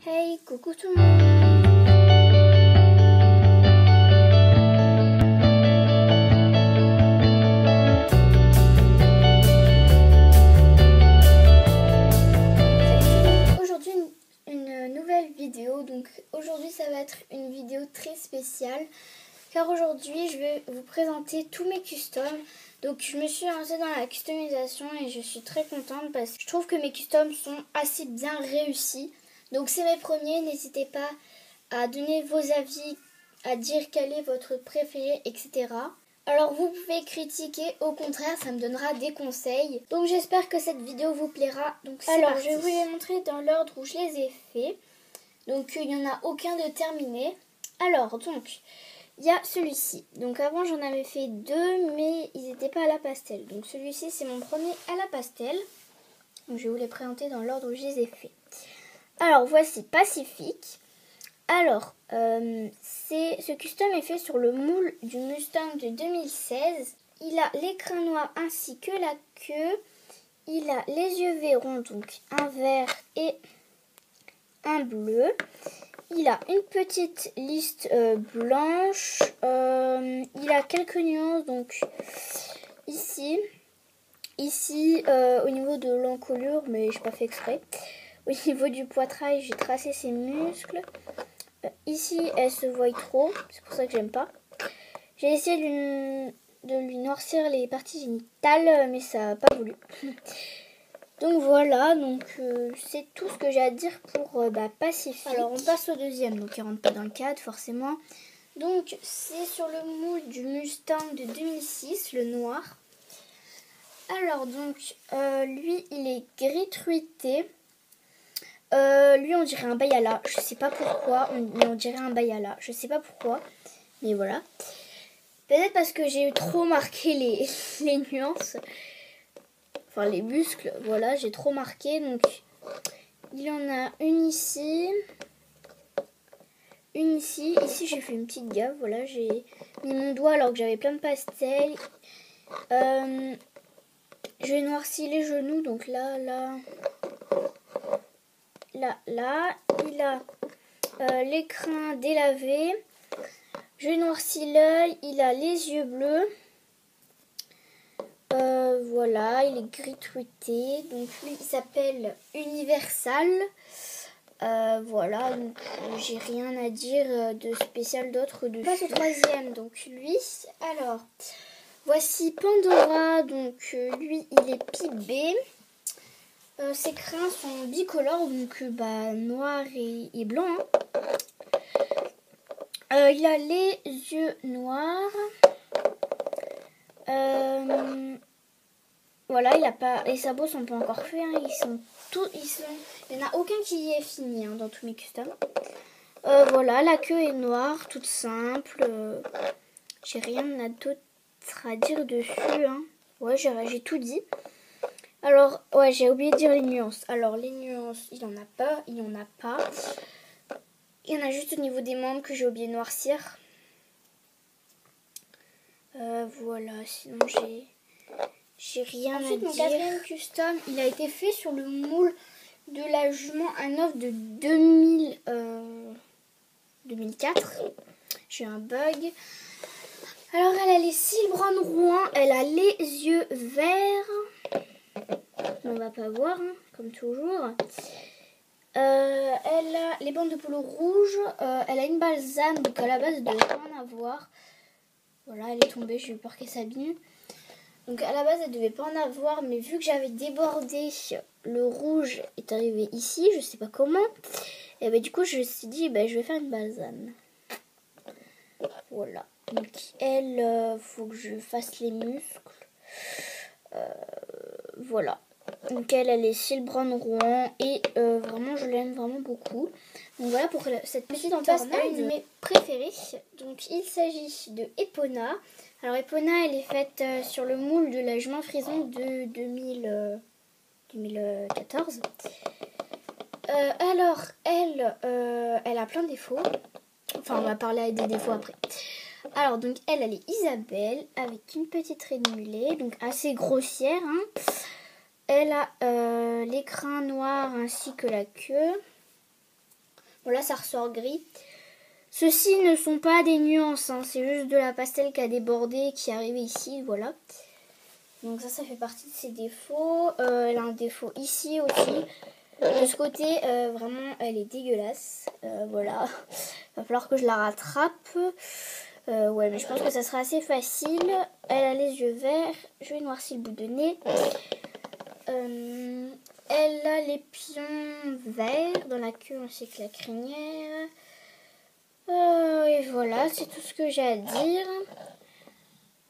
Hey, coucou tout le monde. Aujourd'hui une nouvelle vidéo. Donc aujourd'hui ça va être une vidéo très spéciale car aujourd'hui je vais vous présenter tous mes customs. Donc je me suis lancée dans la customisation et je suis très contente parce que je trouve que mes customs sont assez bien réussis. Donc c'est mes premiers, n'hésitez pas à donner vos avis, à dire quel est votre préféré, etc. Alors vous pouvez critiquer, au contraire ça me donnera des conseils. Donc j'espère que cette vidéo vous plaira. Donc alors je vais vous les montrer dans l'ordre où je les ai faits. Donc il n'y en a aucun de terminé. Alors donc il y a celui-ci. Donc avant j'en avais fait deux mais ils n'étaient pas à la pastel. Donc celui-ci c'est mon premier à la pastel. Donc je vais vous les présenter dans l'ordre où je les ai faits. Alors voici Pacifique. Alors ce custom est fait sur le moule du Mustang de 2016. Il a l'écran noir ainsi que la queue. Il a les yeux verrons, donc un vert et un bleu. Il a une petite liste blanche. Il a quelques nuances, donc ici au niveau de l'encolure, mais je n'ai pas fait exprès. Au niveau du poitrail, j'ai tracé ses muscles. Ici, elle se voit trop, c'est pour ça que j'aime pas. J'ai essayé de lui noircir les parties génitales, mais ça n'a pas voulu. Donc voilà, c'est tout ce que j'ai à dire pour Pacifique. Alors on passe au deuxième, donc il rentre pas dans le cadre forcément. Donc c'est sur le moule du Mustang de 2006, le noir. Alors donc lui il est gris truité. Lui on dirait un Bayala, je sais pas pourquoi, on dirait un Bayala, je sais pas pourquoi, mais voilà. Peut-être parce que j'ai trop marqué les nuances, enfin les muscles, voilà, j'ai trop marqué. Donc il y en a une ici j'ai fait une petite gaffe, voilà, j'ai mis mon doigt alors que j'avais plein de pastels. J'ai noirci les genoux, donc là, il a l'écrin délavé. Je noircis l'œil, il a les yeux bleus. Voilà, il est gris truité. Donc lui, il s'appelle Universal. Voilà, donc j'ai rien à dire de spécial d'autre dessus. On passe au troisième, donc lui, alors, voici Pandora. Donc lui, il est pibé. Ses crins sont bicolores, donc noir et blanc. Il a les yeux noirs. Voilà, il a pas. Les sabots sont pas encore faits. Hein. Il n'y en a aucun qui est fini dans tous mes customs. Voilà, la queue est noire, toute simple. J'ai rien d'autre à dire dessus. Hein. Ouais, j'ai tout dit. Alors, ouais, j'ai oublié de dire les nuances. Alors, les nuances, il n'y en a pas. Il y en a juste au niveau des membres que j'ai oublié de noircir. Voilà, sinon j'ai rien à dire. Ensuite, mon quatrième custom, il a été fait sur le moule de la jument Hanovre de 2004. J'ai un bug. Alors, elle a les cils bruns rouen, elle a les yeux verts. On va pas voir, hein, comme toujours. Elle a les bandes de polo rouges. Elle a une balsane, donc à la base, elle devait pas en avoir. Voilà, elle est tombée, j'ai eu peur qu'elle s'abîme. Donc à la base, elle devait pas en avoir, mais vu que j'avais débordé, le rouge est arrivé ici, je sais pas comment. Et du coup, je me suis dit, je vais faire une balsane. Voilà. Donc elle, faut que je fasse les muscles. Voilà. Donc elle a les cils bruns rouen et vraiment je l'aime vraiment beaucoup. Donc voilà pour cette petite tornade. Une de mes préférées. Donc il s'agit de Epona. Alors Epona elle est faite sur le moule de la jument frison de 2014. Alors elle a plein de défauts. Enfin on va parler des défauts après. Alors donc elle est Isabelle avec une petite rénulée, donc assez grossière. Hein. Elle a l'écrin noir ainsi que la queue. Voilà, ça ressort gris. Ceux-ci ne sont pas des nuances, hein, c'est juste de la pastel qui a débordé, qui est arrivée ici, voilà. Donc ça fait partie de ses défauts. Elle a un défaut ici aussi. De ce côté, vraiment, elle est dégueulasse. Voilà, va falloir que je la rattrape. Ouais, mais je pense que ça sera assez facile. Elle a les yeux verts. Je vais noircir le bout de nez. Elle a les pions verts dans la queue ainsi que la crinière. Et voilà, c'est tout ce que j'ai à dire.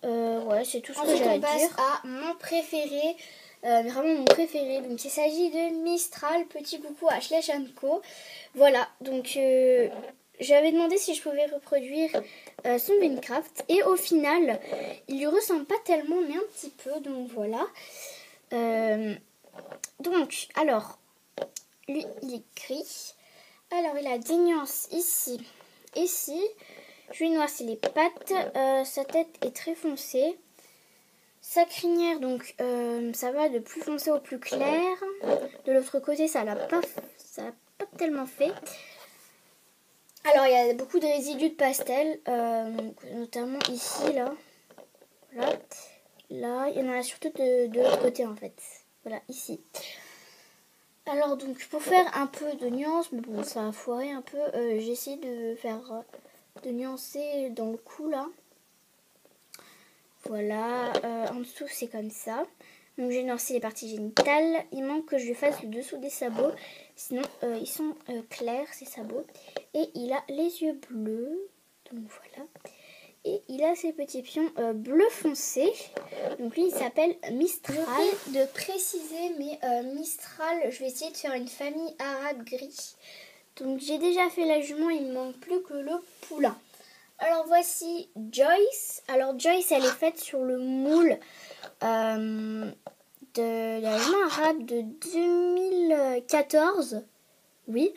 Ouais, c'est tout ce que j'ai à dire. Ensuite, on passe à mon préféré. Vraiment mon préféré. Donc, il s'agit de Mistral. Petit coucou à Schleich & Co. Voilà, donc j'avais demandé si je pouvais reproduire son Minecraft. Et au final, il lui ressemble pas tellement, mais un petit peu. Donc, voilà. Donc, alors, lui, il est gris. Alors, il a des nuances ici. Ici, je lui noircis les pattes. Sa tête est très foncée. Sa crinière, donc, ça va de plus foncé au plus clair. De l'autre côté, ça l'a pas tellement fait. Alors, il y a beaucoup de résidus de pastel, notamment ici, là. Voilà. Là, il y en a surtout de l'autre côté, en fait. Voilà, ici. Alors, donc, pour faire un peu de nuance, mais bon, ça a foiré un peu, j'ai essayé de faire, de nuancer dans le cou, là. Voilà, en dessous, c'est comme ça. Donc, j'ai nuancé les parties génitales. Il manque que je lui fasse le dessous des sabots. Sinon, ils sont clairs, ces sabots. Et il a les yeux bleus. Donc, voilà. Et il a ses petits pions bleu foncé. Donc, lui, il s'appelle Mistral. Je vais de préciser, mais Mistral, je vais essayer de faire une famille arabe gris. Donc, j'ai déjà fait la jument. Il ne manque plus que le poulain. Alors, voici Joyce. Alors, Joyce, elle est faite sur le moule de la jument arabe de 2014. Oui.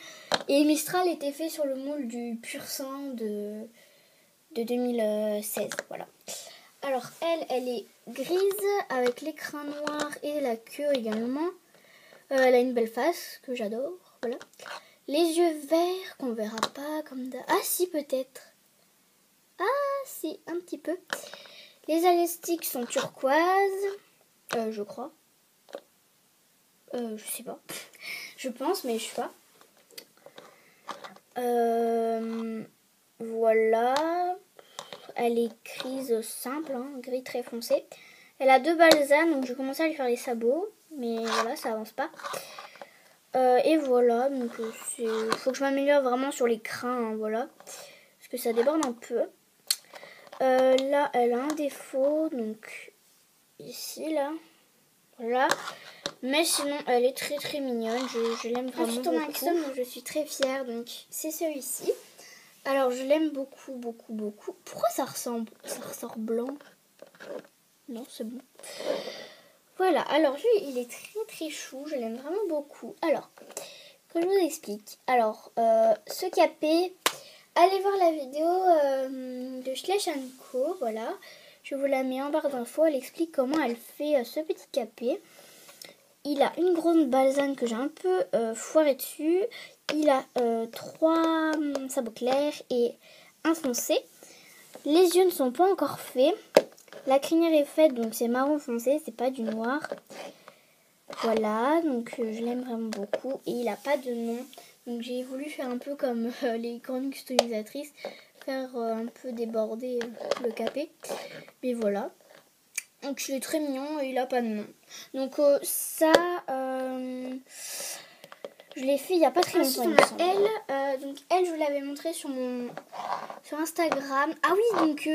Et Mistral était fait sur le moule du pur sang de 2016. Voilà. Alors, elle est grise avec l'écrin noir et la queue également. Elle a une belle face que j'adore. Voilà. Les yeux verts qu'on verra pas comme d'hab. Ah, si, peut-être. Ah, si, un petit peu. Les élastiques sont turquoises. Je crois. Je sais pas. Je pense, mais je sais pas. Voilà. Elle est grise simple, hein, gris très foncé. Elle a 2 balsanes, donc je vais commencer à lui faire les sabots. Mais voilà, ça avance pas. Et voilà, donc il faut que je m'améliore vraiment sur les crins, hein, voilà. Parce que ça déborde un peu. Là, elle a un défaut, donc ici, là. Voilà. Mais sinon, elle est très très mignonne. Je l'aime vraiment beaucoup. Ensuite, on a un custom dont je suis très fière, donc c'est celui-ci. Alors, je l'aime beaucoup, beaucoup, beaucoup. Pourquoi ça ressort blanc? Non, c'est bon. Voilà, alors lui, il est très très chou. Je l'aime vraiment beaucoup. Alors, que je vous explique. Alors, ce capé, allez voir la vidéo de Schleich & Co. Voilà. Je vous la mets en barre d'infos. Elle explique comment elle fait ce petit capé. Il a une grande balsane que j'ai un peu foiré dessus. Il a 3 sabots clairs et un foncé. Les yeux ne sont pas encore faits. La crinière est faite, donc c'est marron foncé, c'est pas du noir. Voilà, donc je l'aime vraiment beaucoup. Et il n'a pas de nom. Donc j'ai voulu faire un peu comme les grandes customisatrices. Faire un peu déborder le capé. Mais voilà. Donc il est très mignon et il n'a pas de nom. Donc ça, je l'ai fait il n'y a pas très longtemps. Ensuite, on a elle. Donc elle, je vous l'avais montré sur Instagram. Ah oui, donc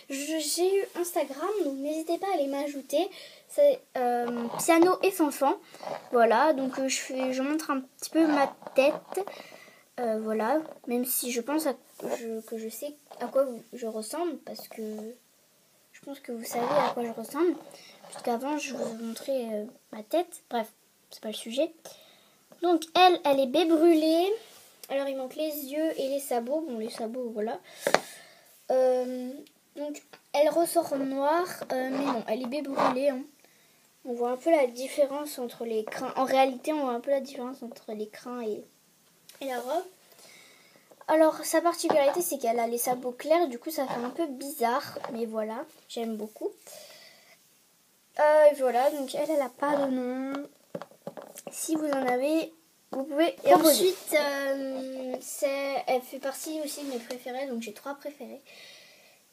j'ai eu Instagram, donc n'hésitez pas à aller m'ajouter. C'est Piano et Fanfan. Voilà, donc je montre un petit peu ma tête. Voilà, même si je pense que je sais à quoi je ressemble, parce que je pense que vous savez à quoi je ressemble. Puisqu'avant, je vous ai montré ma tête. Bref, c'est pas le sujet. Donc, elle est baie brûlée. Alors, il manque les yeux et les sabots. Bon, les sabots, voilà. Donc, elle ressort noire. Mais non, elle est baie brûlée. Hein. On voit un peu la différence entre les crins. En réalité, on voit un peu la différence entre les crins et la robe. Alors sa particularité c'est qu'elle a les sabots clairs, du coup ça fait un peu bizarre, mais voilà, j'aime beaucoup. Voilà, donc elle a pas de nom. Si vous en avez, vous pouvez. Et ensuite, elle fait partie aussi de mes préférés, donc j'ai 3 préférés.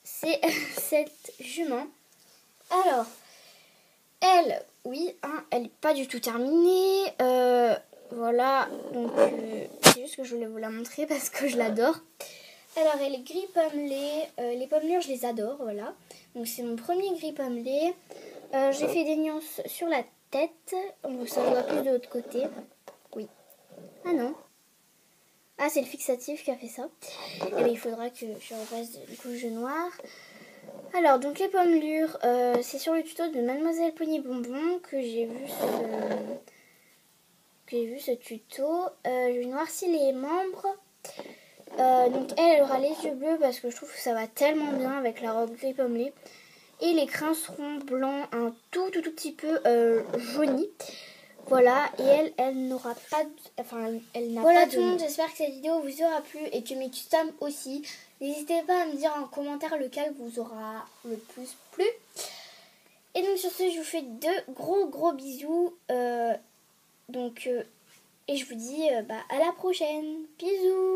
C'est cette jument. Alors, elle, oui, hein, elle n'est pas du tout terminée. Voilà, donc c'est juste que je voulais vous la montrer parce que je l'adore. Alors, elle est gris pommelé. Les pommelures, je les adore, voilà. Donc, c'est mon premier gris pommelé. J'ai fait des nuances sur la tête. Donc, ça voit plus de l'autre côté. Oui. Ah non. Ah, c'est le fixatif qui a fait ça. Et bien, il faudra que je repasse une couche de noir. Alors, donc les pommelures, c'est sur le tuto de Mademoiselle Pony Bonbon que j'ai vu ce tuto. Je noircis les membres. Donc elle aura les yeux bleus parce que je trouve que ça va tellement bien avec la robe gris pommelé. Et les crins seront blancs, un tout petit peu jaunis. Voilà, et elle n'aura pas de... Enfin, elle n'a voilà pas de... tout le monde, j'espère que cette vidéo vous aura plu et que mes customs aussi. N'hésitez pas à me dire en commentaire lequel vous aura le plus plu. Et donc sur ce, je vous fais 2 gros bisous. Et je vous dis à la prochaine. Bisous.